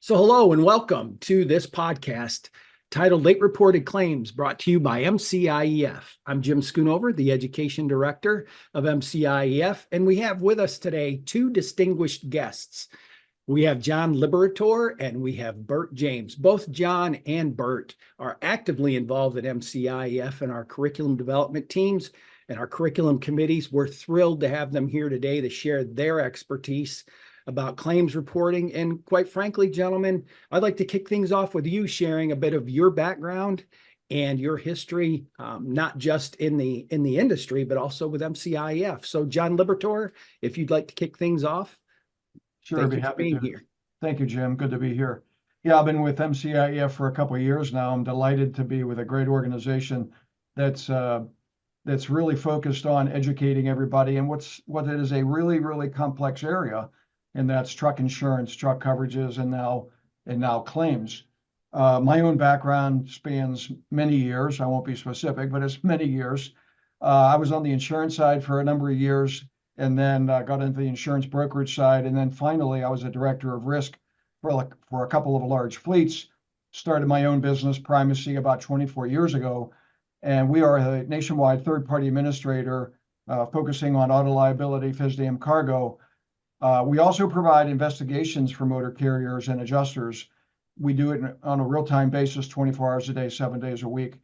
So, hello and welcome to this podcast titled Late Reported Claims, brought to you by MCIEF. I'm Jim Schoonover, the Education Director of MCIEF, and we have with us today two distinguished guests. We have John Liberatore and we have Burt James. Both John and Burt are actively involved at MCIEF and our curriculum development teams and our curriculum committees. We're thrilled to have them here today to share their expertise about claims reporting. And quite frankly, gentlemen, I'd like to kick things off with you sharing a bit of your background and your history, not just in the industry, but also with MCIEF. So John Liberatore, if you'd like to kick things off. Sure, I'd be happy to. Here. Thank you, Jim. Good to be here. Yeah, I've been with MCIEF for a couple of years now. I'm delighted to be with a great organization that's really focused on educating everybody in what it is a really complex area, and that's truck insurance, truck coverages, and now claims. My own background spans many years. I won't be specific, but it's many years. I was on the insurance side for a number of years, and then got into the insurance brokerage side. And then finally, I was a director of risk for a couple of large fleets, started my own business, Primacy, about 24 years ago. And we are a nationwide third-party administrator focusing on auto liability, FISDAM cargo. We also provide investigations for motor carriers and adjusters. We do it on a real-time basis, 24 hours a day, 7 days a week.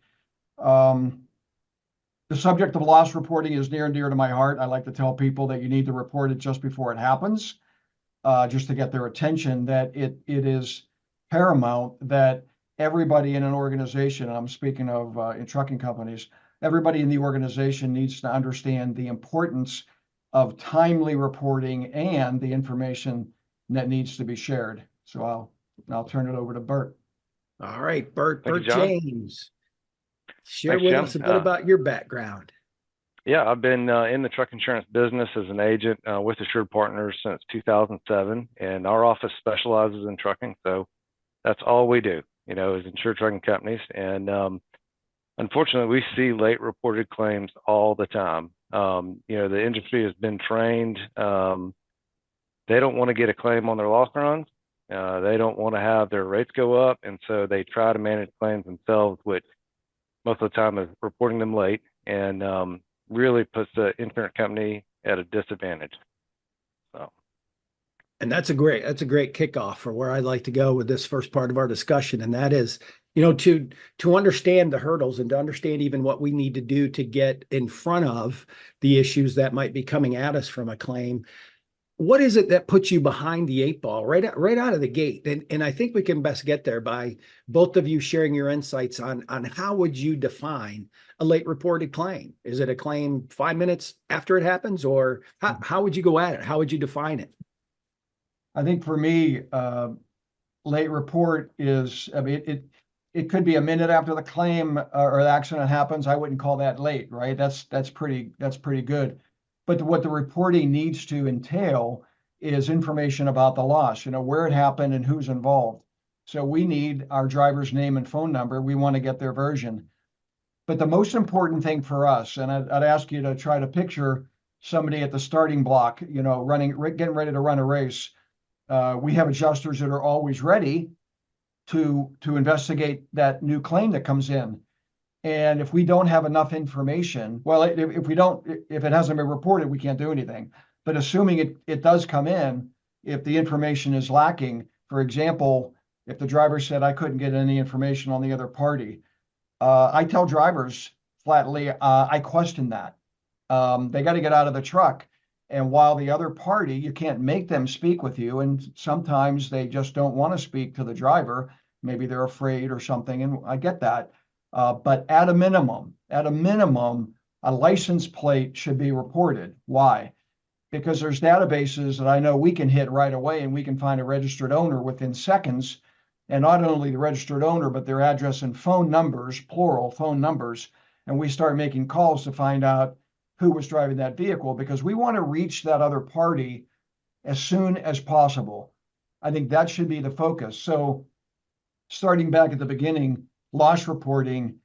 The subject of loss reporting is near and dear to my heart. I like to tell people that you need to report it just before it happens, just to get their attention, that it is paramount that everybody in an organization, and I'm speaking of in trucking companies, everybody in the organization needs to understand the importance of timely reporting and the information that needs to be shared. So I'll turn it over to Burt. All right, Burt James. Share Thanks, with Jim. us a bit about your background. Yeah, I've been in the truck insurance business as an agent with Assured Partners since 2007, and our office specializes in trucking. So that's all we do, is insure trucking companies. And unfortunately, we see late reported claims all the time. The industry has been trained. They don't want to get a claim on their loss runs. They don't want to have their rates go up. And so they try to manage claims themselves, which most of the time is reporting them late, and really puts the insurance company at a disadvantage. So, and that's a great kickoff for where I'd like to go with this first part of our discussion, and that is, to understand the hurdles and to understand even what we need to do to get in front of the issues that might be coming at us from a claim. What is it that puts you behind the eight ball right out of the gate? And I think we can best get there by both of you sharing your insights on how would you define a late reported claim? Is it a claim 5 minutes after it happens, or how would you go at it? How would you define it? I think for me, late report is, it could be a minute after the claim or the accident happens. I wouldn't call that late, right? That's pretty good. But what the reporting needs to entail is information about the loss, where it happened and who's involved. So we need our driver's name and phone number. We want to get their version. But the most important thing for us, and I'd ask you to try to picture somebody at the starting block, getting ready to run a race. We have adjusters that are always ready to investigate that new claim that comes in. And if we don't have enough information, well, if it hasn't been reported, we can't do anything. But assuming it does come in, if the information is lacking, for example, if the driver said, I couldn't get any information on the other party, I tell drivers flatly, I question that. They got to get out of the truck. And while the other party, you can't make them speak with you. And sometimes they just don't want to speak to the driver. Maybe they're afraid or something. And I get that. But at a minimum, a license plate should be reported. Why? Because there's databases that I know we can hit right away, and we can find a registered owner within seconds. And not only the registered owner, but their address and phone numbers, plural phone numbers. And we start making calls to find out who was driving that vehicle, because we want to reach that other party as soon as possible. I think that should be the focus. So starting back at the beginning, loss reporting,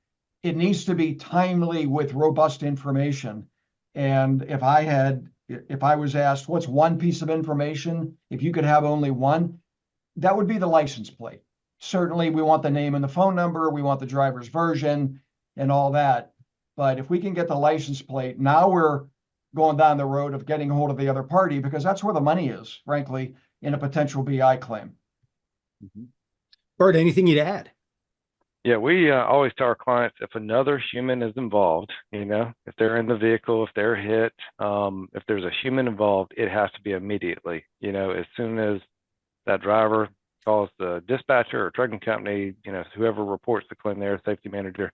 it needs to be timely with robust information. And if I was asked, what's one piece of information, if you could have only one, that would be the license plate. Certainly, we want the name and the phone number, we want the driver's version and all that. But if we can get the license plate, now we're going down the road of getting a hold of the other party, because that's where the money is, frankly, in a potential BI claim. Burt, anything you'd add? Yeah, we always tell our clients, if another human is involved, if they're in the vehicle, if they're hit, if there's a human involved, it has to be immediately. As soon as that driver calls the dispatcher or trucking company, whoever reports the claim there, safety manager,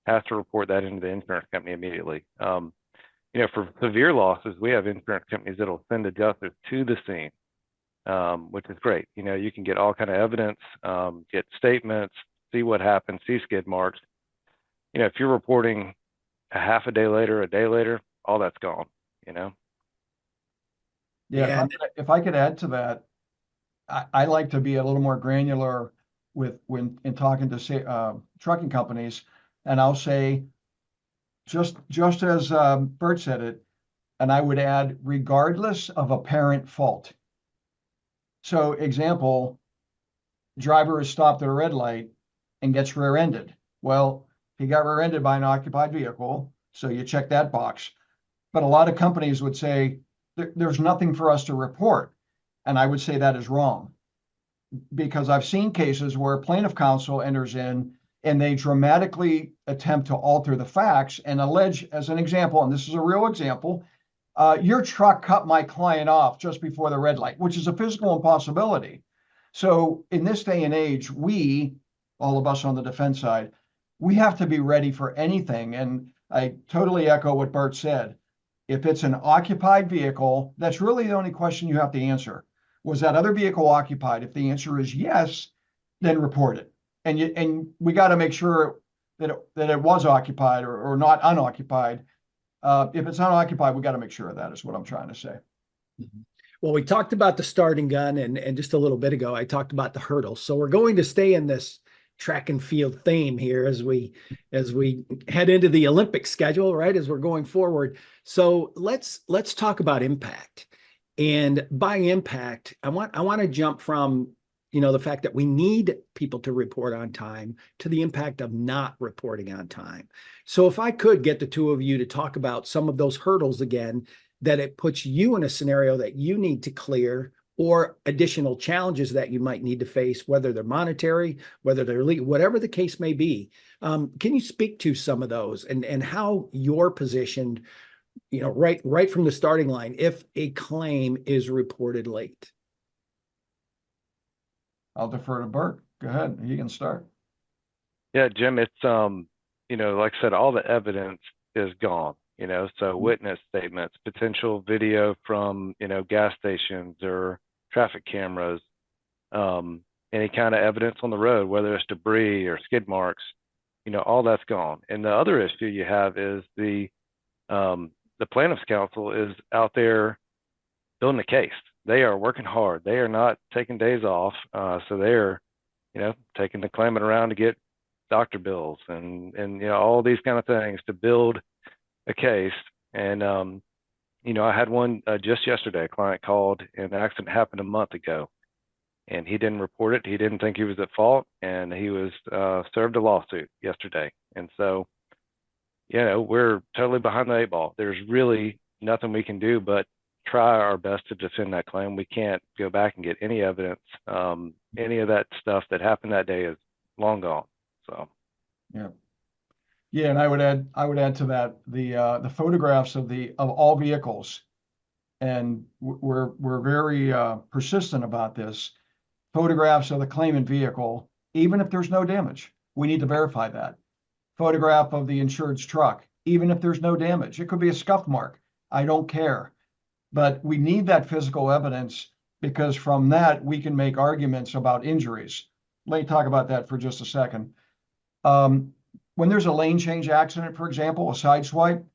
has to report that into the insurance company immediately. For severe losses, we have insurance companies that'll send adjusters to the scene, which is great. You can get all kind of evidence, get statements, see what happened, see skid marks. If you're reporting a half a day later, all that's gone, Yeah, if I could add to that, I like to be a little more granular when talking to trucking companies, and I'll say, just as Burt said it, and I would add, regardless of apparent fault. So, example, driver is stopped at a red light and gets rear-ended. Well, he got rear-ended by an occupied vehicle, so you check that box. But a lot of companies would say, there's nothing for us to report. And I would say that is wrong, because I've seen cases where plaintiff counsel enters in and they dramatically attempt to alter the facts and allege, as an example, and this is a real example, your truck cut my client off just before the red light, which is a physical impossibility. So in this day and age, all of us on the defense side, we have to be ready for anything. And I totally echo what Burt said. If it's an occupied vehicle, that's really the only question you have to answer. Was that other vehicle occupied? If the answer is yes, then report it. And we got to make sure that it was occupied or not unoccupied. If it's unoccupied, we got to make sure of that, is what I'm trying to say. Well, we talked about the starting gun, and just a little bit ago, I talked about the hurdles. So we're going to stay in this track and field theme here as we head into the Olympic schedule, right? As we're going forward. So let's talk about impact. And by impact, I want to jump from, the fact that we need people to report on time to the impact of not reporting on time. So if I could get the two of you to talk about some of those hurdles again, that it puts you in a scenario that you need to clear, or additional challenges that you might need to face, whether they're monetary, whether they're legal, whatever the case may be. Can you speak to some of those and how you're positioned, right from the starting line, if a claim is reported late? I'll defer to Burt. Go ahead. You can start. Yeah, Jim, it's, like I said, all the evidence is gone, so witness statements, potential video from, gas stations or traffic cameras, any kind of evidence on the road, whether it's debris or skid marks, all that's gone. And the other issue you have is the plaintiff's counsel is out there building a case. They are working hard. They are not taking days off. So they're, taking the claimant around to get doctor bills and all these kind of things to build a case. And, I had one just yesterday. A client called, and the accident happened a month ago, and he didn't report it. He didn't think he was at fault, and he was served a lawsuit yesterday. And so, we're totally behind the eight ball. There's really nothing we can do but try our best to defend that claim. We can't go back and get any evidence. Any of that stuff that happened that day is long gone. So, yeah, and I would add to that the photographs of all vehicles, and we're very persistent about this. Photographs of the claimant vehicle, even if there's no damage, we need to verify that. Photograph of the insured's truck, even if there's no damage. It could be a scuff mark. I don't care. But we need that physical evidence, because from that, we can make arguments about injuries. Let me talk about that for just a second. When there's a lane change accident, for example, a side swipe,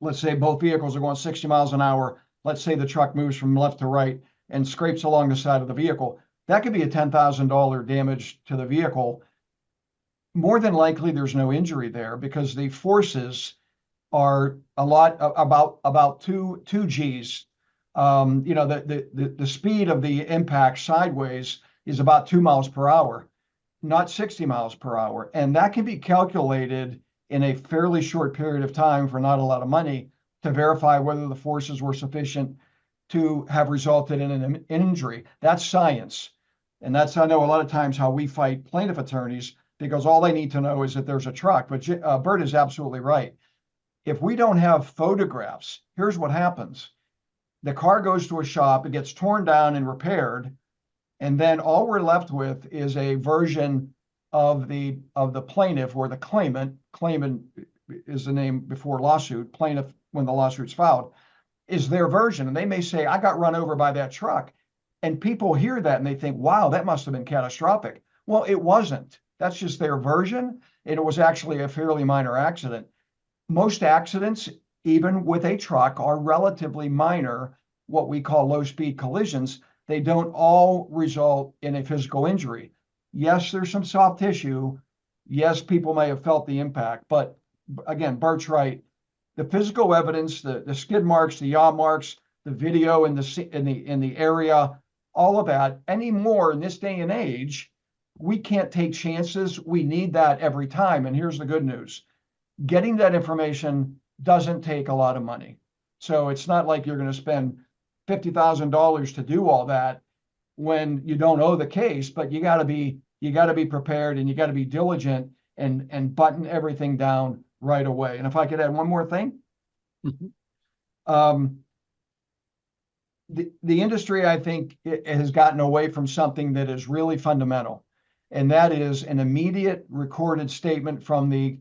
let's say both vehicles are going 60 miles an hour. Let's say the truck moves from left to right and scrapes along the side of the vehicle. That could be a $10,000 damage to the vehicle. More than likely, there's no injury there, because the forces are a lot about two G's. The speed of the impact sideways is about 2 miles per hour, not 60 miles per hour. And that can be calculated in a fairly short period of time for not a lot of money to verify whether the forces were sufficient to have resulted in an injury. That's science. And that's, I know, a lot of times how we fight plaintiff attorneys, because all they need to know is that there's a truck. But Burt is absolutely right. If we don't have photographs, here's what happens. The car goes to a shop, it gets torn down and repaired, and then all we're left with is a version of the plaintiff or the claimant. Claimant is the name before lawsuit. Plaintiff, when the lawsuit's filed, is their version. And they may say, I got run over by that truck. And people hear that and they think, wow, that must have been catastrophic. Well, it wasn't. That's just their version. And it was actually a fairly minor accident. Most accidents, even with a truck, are relatively minor, what we call low-speed collisions. They don't all result in a physical injury. Yes, there's some soft tissue. Yes, people may have felt the impact. But again, Burt's right. The physical evidence, the skid marks, the yaw marks, the video in the area, all of that, anymore in this day and age, we can't take chances. We need that every time. And here's the good news. Getting that information doesn't take a lot of money. So it's not like you're going to spend $50,000 to do all that when you don't owe the case, but you got to be prepared, and you got to be diligent and button everything down right away. And if I could add one more thing, the industry, I think, it has gotten away from something that is really fundamental, and that is an immediate recorded statement from the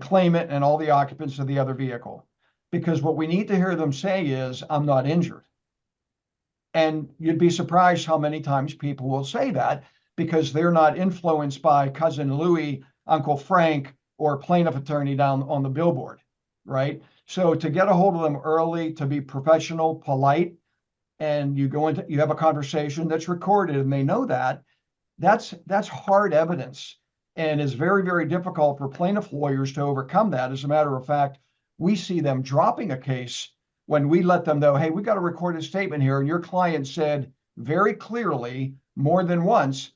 claimant and all the occupants of the other vehicle. Because what we need to hear them say is, I'm not injured. And you'd be surprised how many times people will say that because they're not influenced by cousin Louie, Uncle Frank, or plaintiff attorney down on the billboard, right? So to get a hold of them early, to be professional, polite, and you have a conversation that's recorded and they know that, that's hard evidence, and is very, very difficult for plaintiff lawyers to overcome that. As a matter of fact, we see them dropping a case when we let them know, hey, we got a recorded statement here, and your client said very clearly more than once,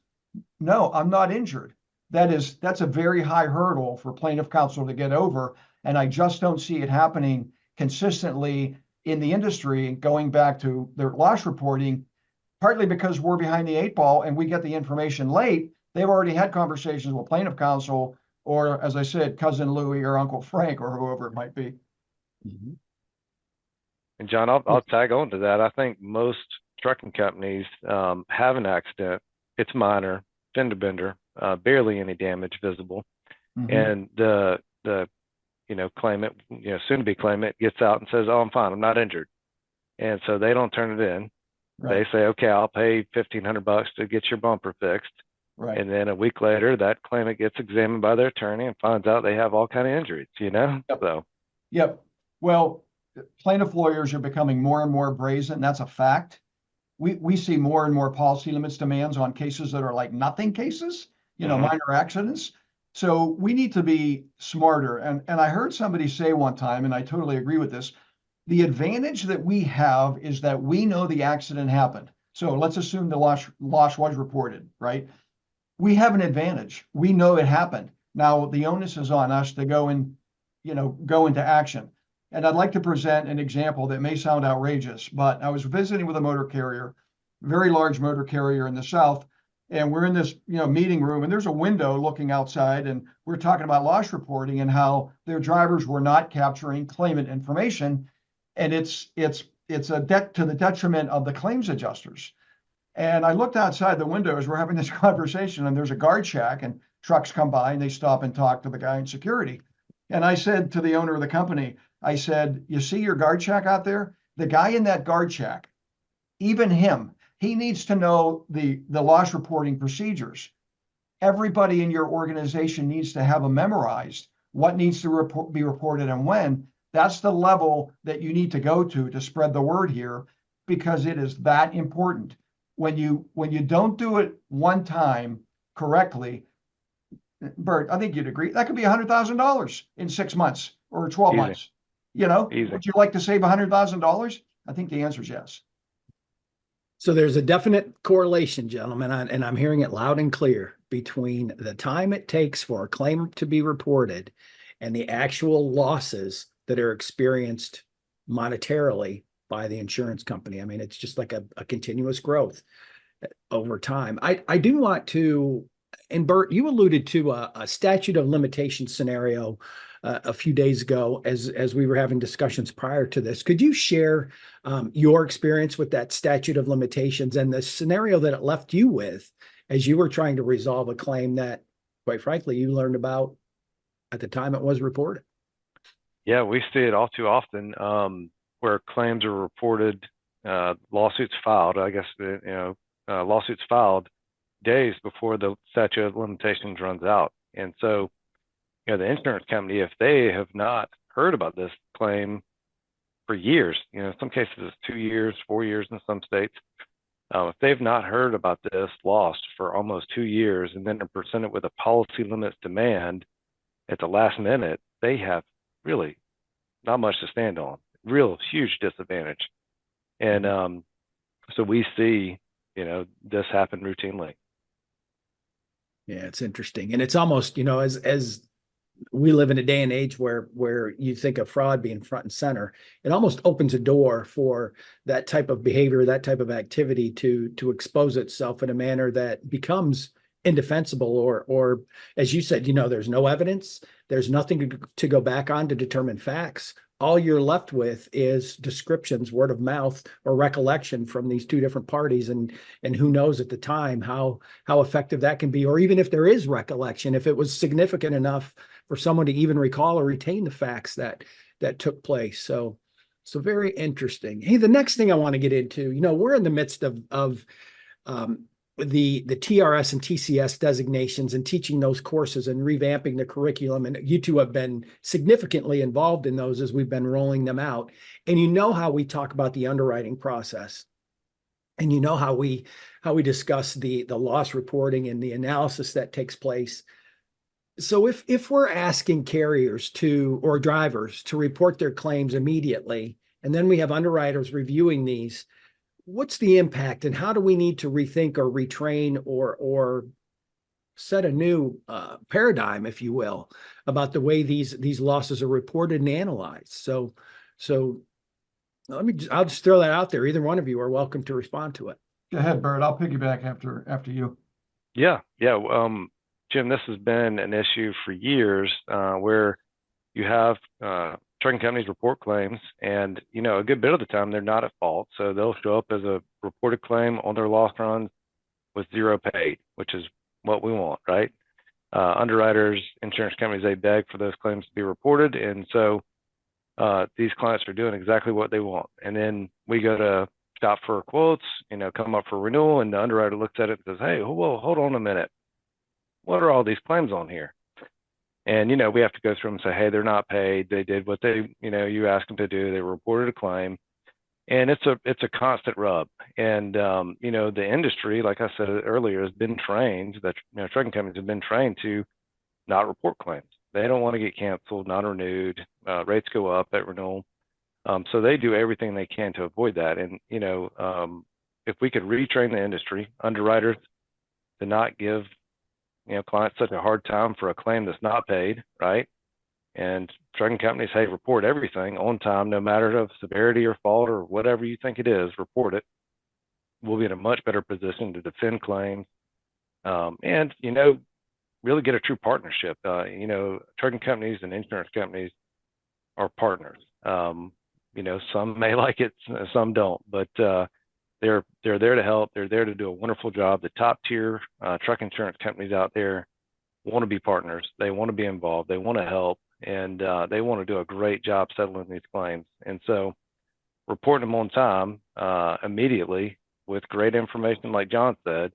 no, I'm not injured. That's a very high hurdle for plaintiff counsel to get over, and I just don't see it happening consistently in the industry, going back to their loss reporting, partly because we're behind the 8 ball and we get the information late. They've already had conversations with plaintiff counsel, or, as I said, cousin Louie or Uncle Frank or whoever it might be. Mhm. And John, I'll tag on to that. I think most trucking companies have an accident. It's minor, fender bender, barely any damage visible, and the claimant, soon to be claimant, gets out and says, "Oh, I'm fine. I'm not injured," and so they don't turn it in. Right. They say, "Okay, I'll pay $1,500 to get your bumper fixed." Right. And then a week later, that claimant gets examined by their attorney and finds out they have all kind of injuries. Yep. So. Yep. Well, plaintiff lawyers are becoming more and more brazen. That's a fact. We see more and more policy limits demands on cases that are like nothing cases, minor accidents. So we need to be smarter. And I heard somebody say one time, and I totally agree with this, the advantage that we have is that we know the accident happened. So let's assume the loss was reported, right? We have an advantage. We know it happened. Now the onus is on us to go into action. And I'd like to present an example that may sound outrageous, but I was visiting with a motor carrier, very large motor carrier in the South, and we're in this meeting room, and there's a window looking outside, and we're talking about loss reporting and how their drivers were not capturing claimant information, and it's a debt to the detriment of the claims adjusters. And I looked outside the window as we're having this conversation, and there's a guard shack, and trucks come by and they stop and talk to the guy in security. And I said to the owner of the company, I said, you see your guard shack out there? The guy in that guard shack, even him, he needs to know the loss reporting procedures. Everybody in your organization needs to have them memorized, what needs to be reported and when. That's the level that you need to go to spread the word here, because it is that important. When you don't do it one time correctly, Burt, I think you'd agree, that could be $100,000 in 6 months or 12 Easy. months. Easy. Would you like to save $100,000? I think the answer is yes. So there's a definite correlation, gentlemen, and I'm hearing it loud and clear, between the time it takes for a claim to be reported and the actual losses that are experienced monetarily by the insurance company. I mean, it's just like a continuous growth over time. I do want to, and Burt, you alluded to a statute of limitations scenario a few days ago as we were having discussions prior to this. Could you share your experience with that statute of limitations and the scenario that it left you with as you were trying to resolve a claim that, quite frankly, you learned about at the time it was reported? Yeah, we see it all too often, where claims are reported, lawsuits filed, I guess, lawsuits filed days before the statute of limitations runs out. And so, the insurance company, if they have not heard about this claim for years, in some cases it's 2 years, 4 years in some states, if they've not heard about this loss for almost 2 years and then are presented with a policy limits demand at the last minute, they have really not much to stand on, real huge disadvantage. And so we see, this happen routinely. Yeah, it's interesting. And it's almost, as we live in a day and age where you think of fraud being front and center, it almost opens a door for that type of behavior, that type of activity to expose itself in a manner that becomes indefensible, or as you said, there's no evidence, there's nothing to go back on to determine facts. All you're left with is descriptions, word of mouth, or recollection from these two different parties, and who knows at the time how effective that can be, or even if there is recollection, if it was significant enough for someone to even recall or retain the facts that took place. So very interesting. Hey, the next thing I want to get into, we're in the midst of the TRS and TCS designations and teaching those courses and revamping the curriculum. And you two have been significantly involved in those as we've been rolling them out. And how we talk about the underwriting process, and how we discuss the loss reporting and the analysis that takes place. So if we're asking carriers or drivers to report their claims immediately, and then we have underwriters reviewing these, what's the impact, and how do we need to rethink or retrain or set a new paradigm, if you will, about the way these losses are reported and analyzed? So I'll just throw that out there. Either one of you are welcome to respond to it. Go ahead, Burt. I'll piggyback after you. Yeah. Jim, this has been an issue for years, where you have trucking companies report claims, and a good bit of the time they're not at fault, so they'll show up as a reported claim on their loss runs with zero paid, which is what we want, right? Underwriters, insurance companies, they beg for those claims to be reported, and so these clients are doing exactly what they want. And then we go to shop for quotes, come up for renewal, and the underwriter looks at it and says, "Hey, well, hold on a minute, what are all these claims on here?" And, we have to go through them and say, "Hey, they're not paid. They did what you asked them to do. They reported a claim." And it's a constant rub. And, the industry, like I said earlier, has been trained, that, trucking companies have been trained to not report claims. They don't want to get canceled, not renewed, rates go up at renewal. So they do everything they can to avoid that. And, if we could retrain the industry, underwriters, to not give clients such a hard time for a claim that's not paid, right? And trucking companies, hey, report everything on time, no matter of severity or fault or whatever you think it is, report it. We'll be in a much better position to defend claims, and, really get a true partnership. Trucking companies and insurance companies are partners. Some may like it, some don't, but they're there to help. They're there to do a wonderful job. The top tier truck insurance companies out there want to be partners. They want to be involved. They want to help, and they want to do a great job settling these claims. And so reporting them on time immediately with great information, like John said,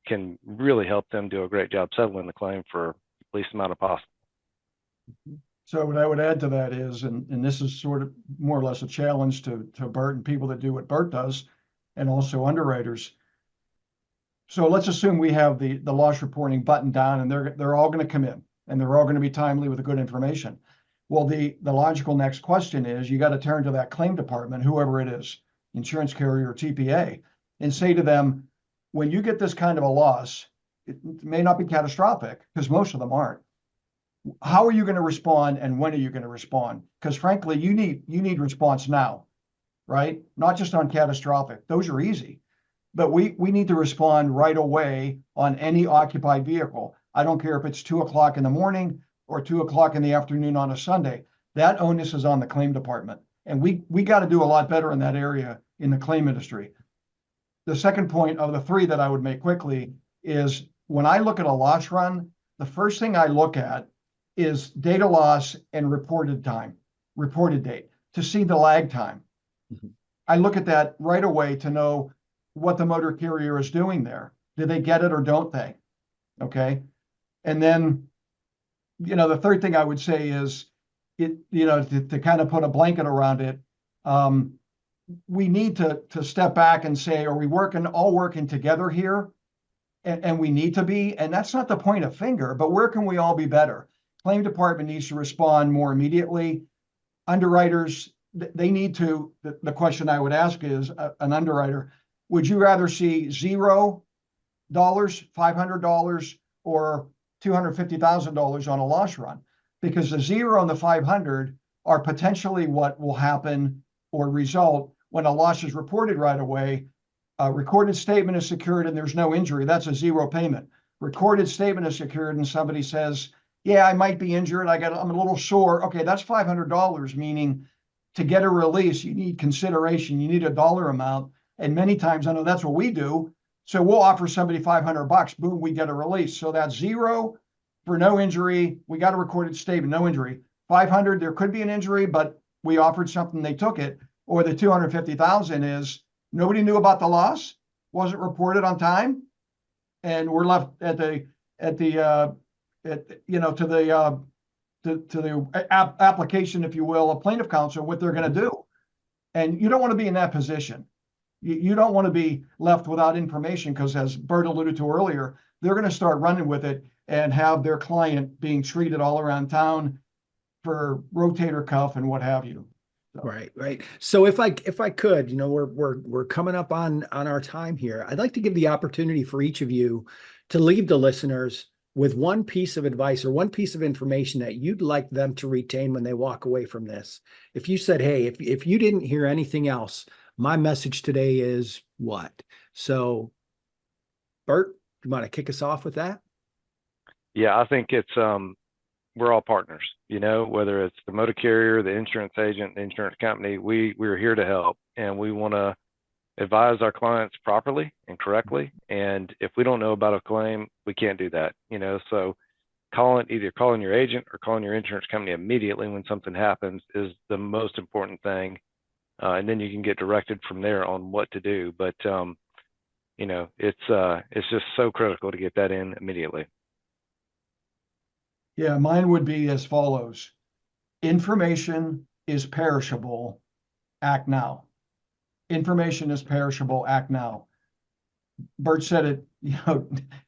can really help them do a great job settling the claim for least amount of possible. So what I would add to that is, and this is sort of more or less a challenge to Burt and people that do what Burt does, and also underwriters. So let's assume we have the loss reporting button down, and they're all going to come in, and they're all going to be timely with the good information. Well, the logical next question is, you got to turn to that claim department, whoever it is, insurance carrier or TPA, and say to them, when you get this kind of a loss, it may not be catastrophic because most of them aren't. How are you going to respond, and when are you going to respond? Because frankly, you need response now, right? Not just on catastrophic. Those are easy, but we need to respond right away on any occupied vehicle. I don't care if it's 2 o'clock in the morning or 2 o'clock in the afternoon on a Sunday. That onus is on the claim department, and we got to do a lot better in that area in the claim industry. The second point of the three that I would make quickly is when I look at a loss run, the first thing I look at is data loss and reported date, to see the lag time. I look at that right away to know what the motor carrier is doing there. Do they get it or don't they? Okay. And then, the third thing I would say is to kind of put a blanket around it. We need to step back and say, are we all working together here? And we need to be, and that's not the point of finger, but where can we all be better? Claim department needs to respond more immediately. Underwriters, they need to, the question I would ask is, an underwriter, would you rather see $0, $500, or $250,000 on a loss run? Because the 0 and the 500 are potentially what will happen or result when a loss is reported right away. A recorded statement is secured and there's no injury. That's a 0 payment. Recorded statement is secured and somebody says, yeah, I might be injured. I'm a little sore. Okay, that's $500, meaning to get a release, you need consideration. You need a dollar amount. And many times, I know that's what we do. So we'll offer somebody $500. Boom, we get a release. So that's 0 for no injury. We got a recorded statement, no injury. 500, there could be an injury, but we offered something, they took it. Or the 250,000 is nobody knew about the loss, wasn't reported on time, and we're left to the application, if you will, of plaintiff counsel, what they're going to do. And you don't want to be in that position. You don't want to be left without information, because as Burt alluded to earlier, they're going to start running with it and have their client being treated all around town for rotator cuff and what have you. So. Right. So if I could, we're coming up on our time here. I'd like to give the opportunity for each of you to leave the listeners with one piece of advice or one piece of information that you'd like them to retain when they walk away from this. If you said, hey, if you didn't hear anything else, my message today is what? So, Burt, you want to kick us off with that? Yeah, I think it's we're all partners, whether it's the motor carrier, the insurance agent, the insurance company, we're here to help, and we want to advise our clients properly and correctly. And if we don't know about a claim, we can't do that, so either calling your agent or calling your insurance company immediately when something happens is the most important thing. And then you can get directed from there on what to do. But, it's just so critical to get that in immediately. Yeah, mine would be as follows. Information is perishable, act now. Information is perishable, act now. Burt said it,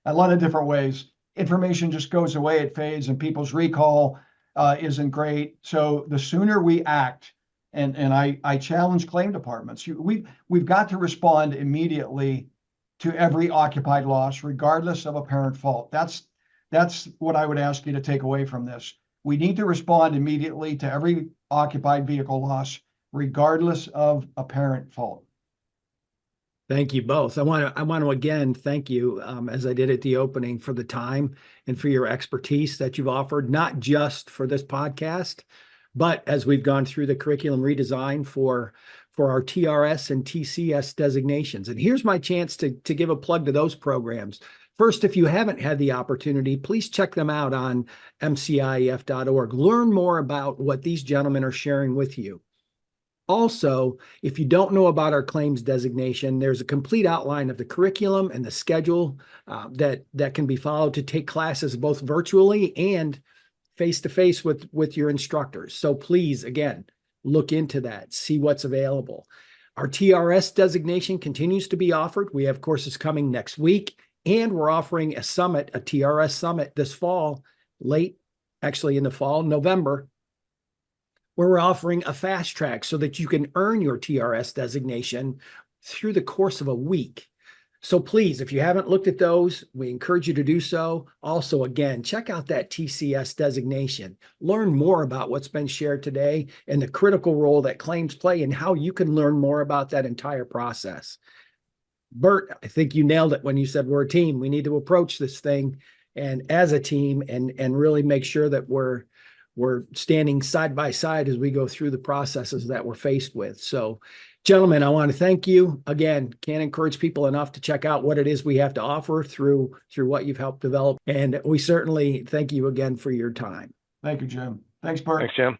a lot of different ways. Information just goes away, it fades, and people's recall isn't great. So the sooner we act, and I challenge claim departments, we've got to respond immediately to every occupied loss, regardless of apparent fault. That's what I would ask you to take away from this. We need to respond immediately to every occupied vehicle loss, regardless of apparent fault. Thank you both. I want to again thank you, as I did at the opening, for the time and for your expertise that you've offered, not just for this podcast, but as we've gone through the curriculum redesign for our TRS and TCS designations. And here's my chance to give a plug to those programs. First, if you haven't had the opportunity, please check them out on mcief.org. Learn more about what these gentlemen are sharing with you. Also, if you don't know about our claims designation, there's a complete outline of the curriculum and the schedule that can be followed to take classes both virtually and face-to-face with your instructors. So please, again, look into that, see what's available. Our TRS designation continues to be offered. We have courses coming next week, and we're offering a summit, a TRS summit this fall, actually in the fall, November. where we're offering a fast track so that you can earn your TRS designation through the course of a week. So please, if you haven't looked at those, we encourage you to do so. Also, again, check out that TCS designation. Learn more about what's been shared today and the critical role that claims play and how you can learn more about that entire process. Burt, I think you nailed it when you said we're a team. We need to approach this thing and as a team and really make sure that we're standing side by side as we go through the processes that we're faced with. So, gentlemen, I want to thank you again. Can't encourage people enough to check out what it is we have to offer through what you've helped develop. And we certainly thank you again for your time. Thank you, Jim. Thanks, Burt. Thanks, Jim.